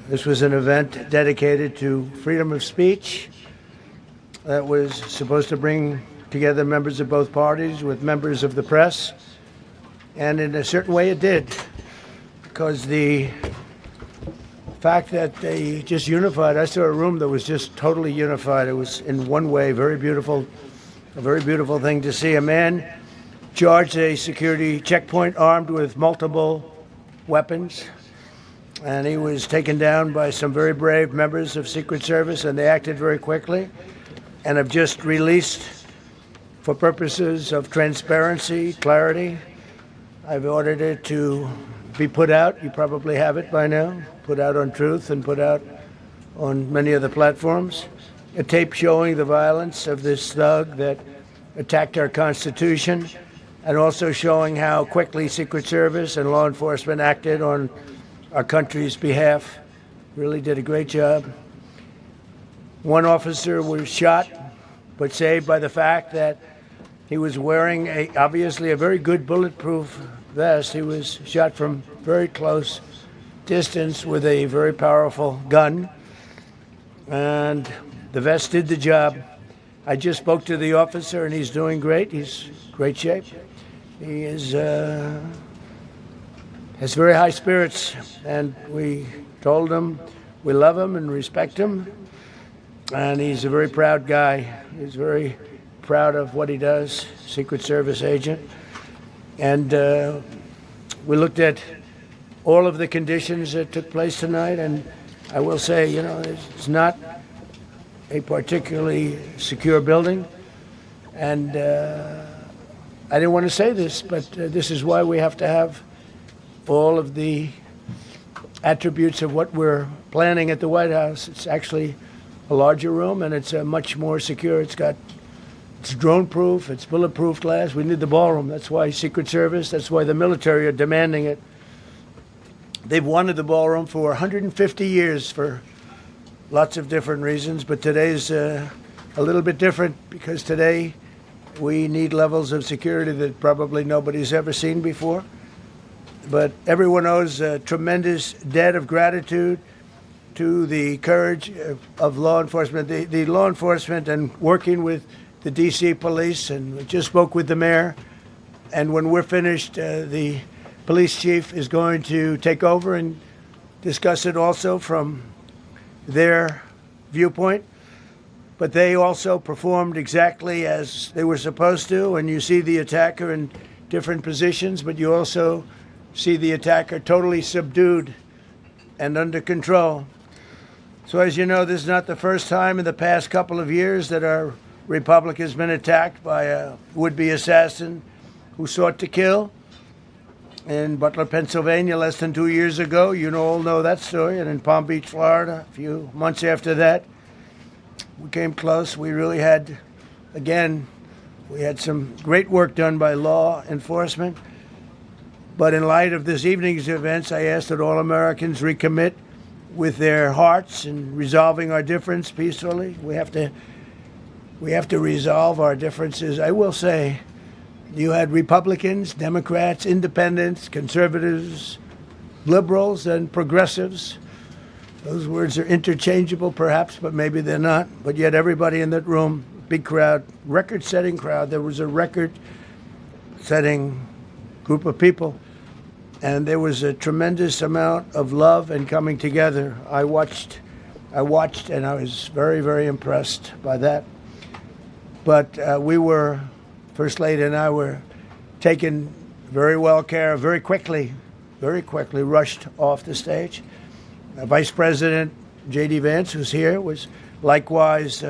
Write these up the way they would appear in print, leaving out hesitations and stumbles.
This was an event dedicated to freedom of speech that was supposed to bring together members of both parties with members of the press. And in a certain way it did, because the fact that they just unified, I saw a room that was just totally unified. It was in one way a very beautiful thing to see. A man charged a security checkpoint armed with multiple weapons, and he was taken down by some very brave members of Secret Service, and they acted very quickly and have just released, for purposes of transparency, clarity, I've ordered it to be put out. You probably have it by now, put out on Truth and put out on many of the platforms. A tape showing the violence of this thug that attacked our Constitution, and also showing how quickly Secret Service and law enforcement acted on our country's behalf. Really did a great job. One officer was shot, but saved by the fact that he was wearing obviously a very good bulletproof vest. He was shot from very close distance with a very powerful gun, and the vest did the job. I just spoke to the officer, and he's doing great. He's in great shape. He has very high spirits, and we told him we love him and respect him, and he's a very proud guy. He's very proud of what he does, Secret Service agent. And we looked at all of the conditions that took place tonight, and I will say, you know, it's not a particularly secure building, and I didn't want to say this, but this is why we have to have all of the attributes of what we're planning at the White House. It's actually a larger room, and it's much more secure. It's drone-proof, it's bulletproof glass. We need the ballroom. That's why Secret Service, that's why the military are demanding it. They've wanted the ballroom for 150 years for lots of different reasons, but today's a little bit different, because today we need levels of security that probably nobody's ever seen before. But everyone owes a tremendous debt of gratitude to the courage of law enforcement, the law enforcement, and working with the D.C. police. And we just spoke with the mayor, and when we're finished, the police chief is going to take over and discuss it also from their viewpoint. But they also performed exactly as they were supposed to, and you see the attacker in different positions, but you also see the attacker totally subdued and under control. So as you know, this is not the first time in the past couple of years that our republic has been attacked by a would-be assassin who sought to kill. In Butler, Pennsylvania, less than 2 years ago, you all know that story, and in Palm Beach, Florida, a few months after that, we came close. We really had, again, we had some great work done by law enforcement. But in light of this evening's events, I ask that all Americans recommit with their hearts in resolving our difference peacefully. We have to resolve our differences. I will say, you had Republicans, Democrats, independents, conservatives, liberals, and progressives. Those words are interchangeable, perhaps, but maybe they're not. But yet everybody in that room, big crowd, record-setting crowd. There was a record-setting group of people, and there was a tremendous amount of love and coming together. I watched, and I was very, very impressed by that. But First Lady and I were taken very well care of, very quickly rushed off the stage. Vice President J.D. Vance, who's here, was likewise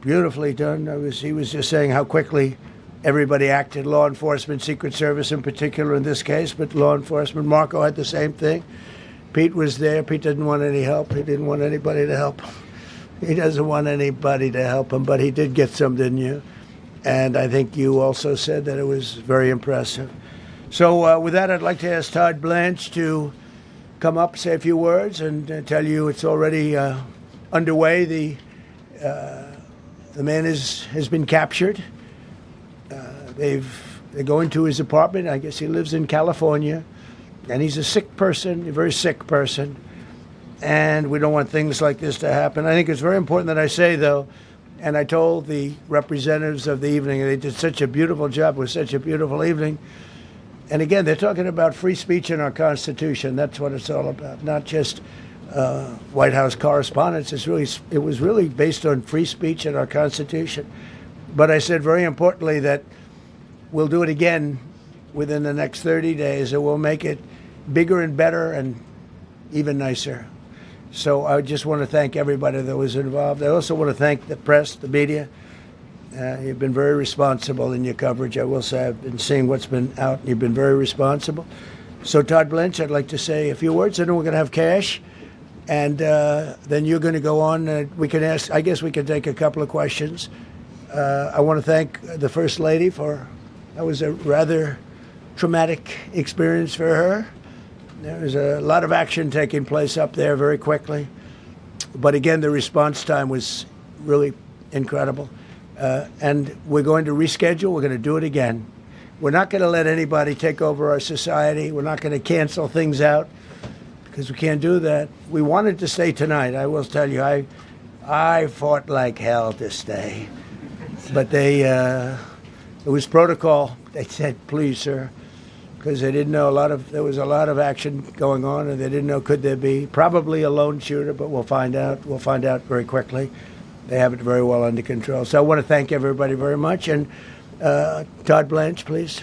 beautifully done. He was just saying how quickly everybody acted, law enforcement, Secret Service in particular in this case, but law enforcement. Marco had the same thing. Pete was there. Pete didn't want any help. He didn't want anybody to help him. He doesn't want anybody to help him, but he did get some, didn't you? And I think you also said that it was very impressive. So with that, I'd like to ask Todd Blanche to come up, say a few words, and tell you it's already underway. The man has been captured. They're going to his apartment. I guess he lives in California. And he's a sick person, a very sick person. And we don't want things like this to happen. I think it's very important that I say, though, and I told the representatives of the evening, they did such a beautiful job. It was such a beautiful evening. And again, they're talking about free speech in our Constitution. That's what it's all about, not just White House correspondence. It was really based on free speech in our Constitution. But I said very importantly that we'll do it again within the next 30 days, and we'll make it bigger and better and even nicer. So I just want to thank everybody that was involved. I also want to thank the press, the media. You've been very responsible in your coverage. I will say I've been seeing what's been out. You've been very responsible. So Todd Blanche, I'd like to say a few words. I know we're going to have cash, and then you're going to go on. We can ask. I guess we can take a couple of questions. I want to thank the First Lady that was a rather traumatic experience for her. There was a lot of action taking place up there very quickly. But again, the response time was really incredible. And we're going to reschedule. We're going to do it again. We're not going to let anybody take over our society. We're not going to cancel things out because we can't do that. We wanted to stay tonight. I will tell you, I fought like hell to stay. But it was protocol. They said, please, sir. Because they didn't know there was a lot of action going on, and they didn't know could there be probably a lone shooter, but we'll find out. We'll find out very quickly. They have it very well under control. So I want to thank everybody very much. And Todd Blanche, please.